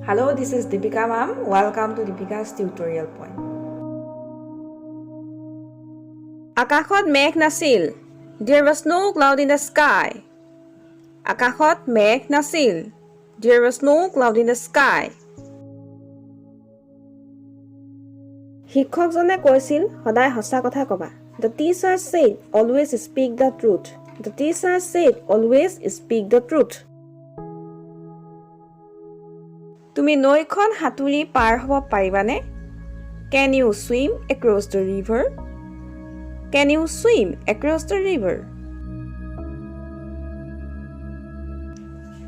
Hello, this is Deepika ma'am. Welcome to Deepika's tutorial point. আকাশত মেঘ নাছিল. There was no cloud in the sky. আকাশত মেঘ নাছিল. There was no cloud in the sky. শিক্ষকজনে কৈছিল সদায় সঁচা কথা কবা. The teacher said always speak the truth. The teacher said always speak the truth. তুমি নৈখন হাতুৰি পাৰ হ'ব পাৰিবানে? Can you swim across the river? Can you swim across the river?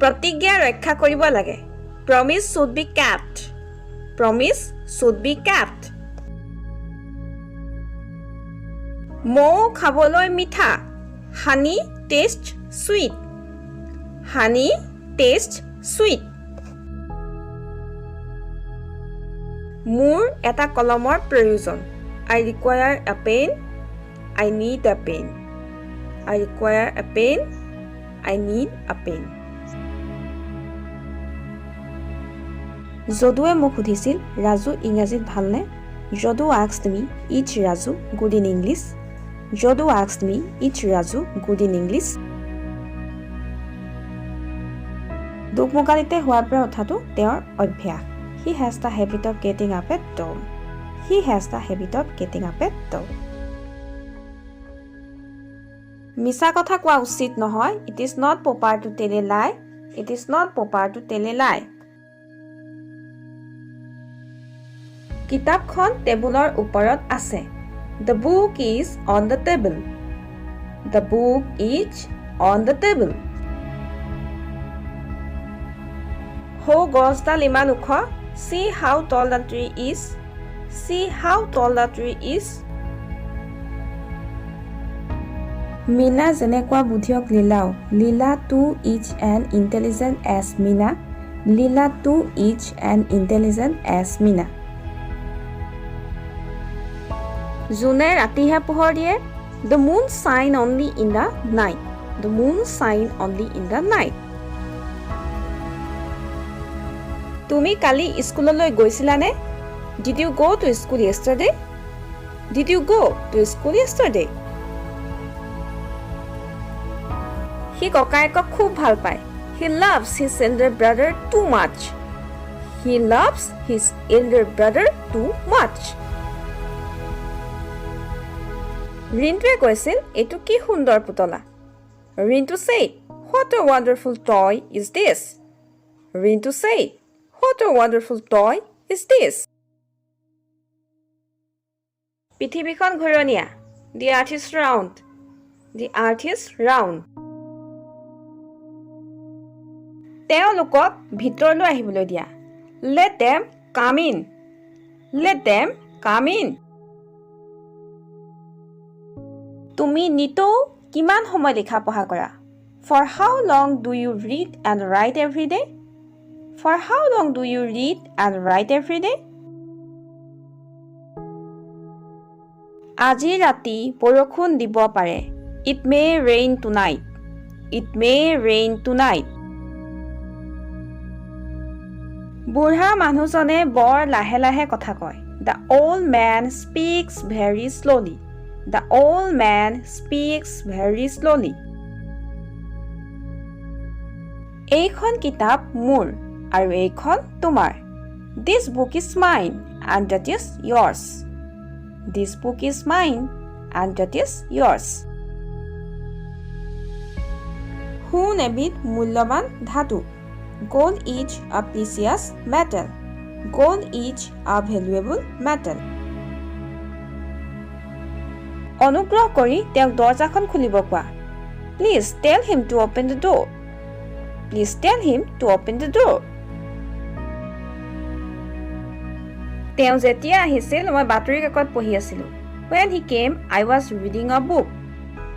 প্ৰতিজ্ঞা ৰক্ষা কৰিব লাগে. Promise should be kept. Promise should be kept. মৌ খাবলৈ মিঠা. Honey taste sweet. Honey taste sweet. মোৰ এটা কলমৰ প্ৰয়োজন. I require a pen. I need a pen. I require a pen. I need a pen. যদুৱে মোক সুধিছিল ৰাজু ইংৰাজীত ভালনে? Jadu asked me, is Raju good in English? Jadu asked me, is Raju good in English? দুখমুকালিতে হোৱাৰ পৰা উঠাটো তেওঁৰ অভ্যাস. He has the habit of getting up at dawn. He has the habit of getting up at dawn. মিছা কথা কোৱা উচিত নহয়. It is not proper to tell a lie. It is not proper to tell a lie. কিতাপখন টেবুলৰ ওপৰত আছে. The book is on the table. The book is on the table. হৌ গছডাল ইমান ওখ. See how tall the tree is. See how tall the tree is. Mina যেনেকুৱা বুদ্ধিয়ক লীলাও. Leela too is an intelligent as Mina. Leela too is an intelligent as Mina. জোনে ৰাতিহে পোহৰ দিয়ে. The moon shine only in the night. The moon shine only in the night. তুমি কালি স্কুললৈ গৈছিলানে? Did you go to school yesterday? Did you go to school yesterday? সি ককায়েকক খুব ভাল পায়. He loves his elder brother too much. He loves his elder brother too much. ৰিণ্টুৱে কৈছিল এইটো কি সুন্দৰ পুতলা. Rintu said, what a wonderful toy is this? Rintu said, what a wonderful toy is this? পৃথিৱীখন ঘূৰণীয়া. The earth is round. The earth is round. তেওঁলোকক ভিতৰলৈ আহিবলৈ দিয়া. Let them come in. Let them come in. তুমি নিতৌ কিমান সময় লিখা পঢ়া কৰা? For how long do you read and write every day? For how long do you read and write every day? আজি ৰাতি বৰষুণ দিব পাৰে. It may rain tonight. It may rain tonight. বুঢ়া মানুহজনে বৰ লাহে লাহে কথা কয়. The old man speaks very slowly. The old man speaks very slowly. এইখন কিতাপ মোৰ আৰু এইখন তোমাৰ. This book is mine and that is yours. This book is mine and that is yours. সোণ এবিধ মূল্যৱান ধাতু. Gold is a precious metal. Gold is a valuable metal. অনুগ্ৰহ কৰি তেওঁক দৰজাখন খুলিব কোৱা. Please tell him to open the door. Please tell him to open the door. তেওঁ যেতিয়া আহিছিল মই বাতৰি কাকত পঢ়ি আছিলোঁ. When he came, I was reading a book.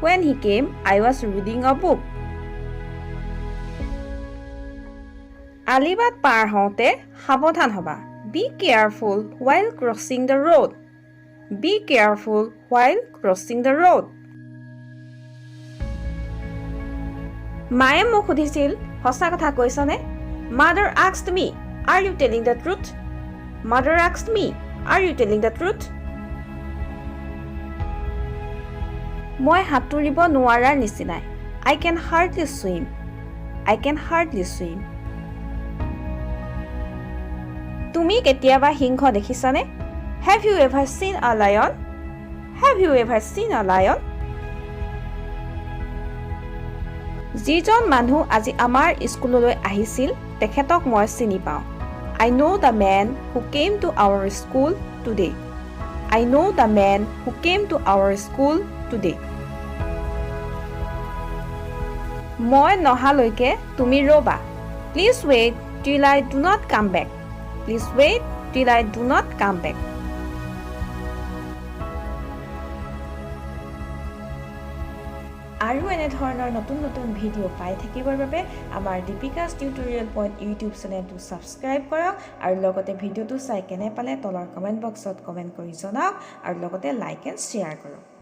When he came, I was reading a book. আলিবাট পাৰ হওঁতে সাৱধান হ'বা. Be careful while crossing the road. Be careful while crossing the road. মায়ে মোক সুধিছিল সঁচা কথা কৈছনে? Mother asked me, Are you telling the truth? Mother asked me, Are you telling the truth? মই সাঁতুৰিব নোৱাৰাৰ নিচিনাই I can hardly swim. I can hardly swim. তুমি কেতিয়াবা সিংহ দেখিছানে? Have you ever seen a lion? Have you ever seen a lion? যিজন মানুহ আজি আমাৰ স্কুললৈ আহিছিল তেখেতক মই চিনি পাওঁ I know the man who came to our school today. I know the man who came to our school today. মই নহালৈকে তুমি ৰবা Please wait till I do not come back. Please wait till I do not come back. আৰু এনে ধৰণৰ নতুন নতুন video' পাই থাকিবৰ বাবে আমাৰ দীপিকাছ টিউটৰিয়েল পইণ্ট ইউটিউব চেনেলটো ছাবস্ক্ৰাইব কৰক আৰু লগতে ভিডিঅ'টো চাই কেনে পালে তলৰ কমেণ্ট বক্সত কমেণ্ট কৰি জনাওক আৰু লগতে লাইক এণ্ড শ্বেয়াৰ কৰক